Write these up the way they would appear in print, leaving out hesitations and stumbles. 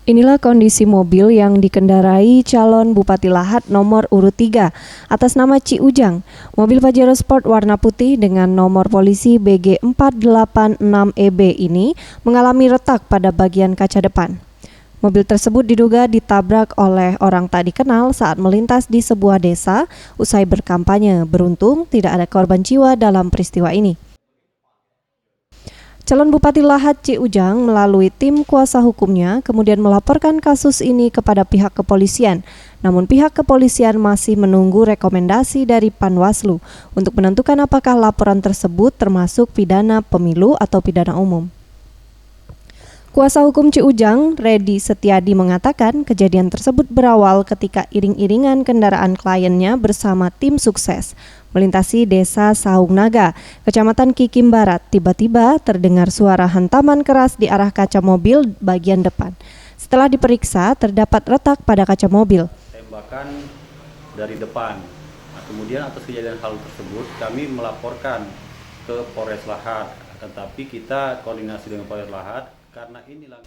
Inilah kondisi mobil yang dikendarai calon Bupati Lahat nomor urut 3 atas nama Ci Ujang. Mobil Pajero Sport warna putih dengan nomor polisi BG 486EB ini mengalami retak pada bagian kaca depan. Mobil tersebut diduga ditabrak oleh orang tak dikenal saat melintas di sebuah desa usai berkampanye. Beruntung tidak ada korban jiwa dalam peristiwa ini. Calon Bupati Lahat Ci Ujang melalui tim kuasa hukumnya kemudian melaporkan kasus ini kepada pihak kepolisian. Namun pihak kepolisian masih menunggu rekomendasi dari Panwaslu untuk menentukan apakah laporan tersebut termasuk pidana pemilu atau pidana umum. Kuasa hukum Ci Ujang, Redi Setiadi mengatakan kejadian tersebut berawal ketika iring-iringan kendaraan kliennya bersama tim sukses melintasi desa Saung Naga, Kecamatan Kikim Barat. Tiba-tiba terdengar suara hantaman keras di arah kaca mobil bagian depan. Setelah diperiksa, terdapat retak pada kaca mobil. Tembakan dari depan. Nah, kemudian atas kejadian hal tersebut kami melaporkan ke Polres Lahat, tetapi kita koordinasi dengan Polres Lahat karena inilah.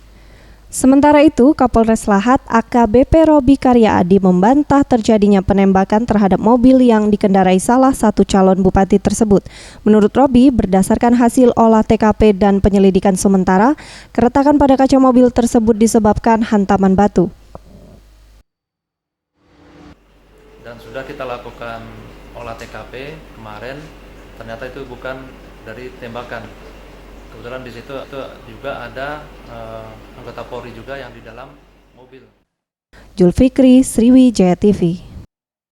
Sementara itu, Kapolres Lahat AKBP Robi Karyaadi membantah terjadinya penembakan terhadap mobil yang dikendarai salah satu calon bupati tersebut. Menurut Robi, berdasarkan hasil olah TKP dan penyelidikan sementara, keretakan pada kaca mobil tersebut disebabkan hantaman batu. Dan sudah kita lakukan olah TKP kemarin, ternyata itu bukan dari tembakan. Kebetulan di situ juga ada anggota Polri juga yang di dalam mobil. Julfikri, Sriwijaya TV.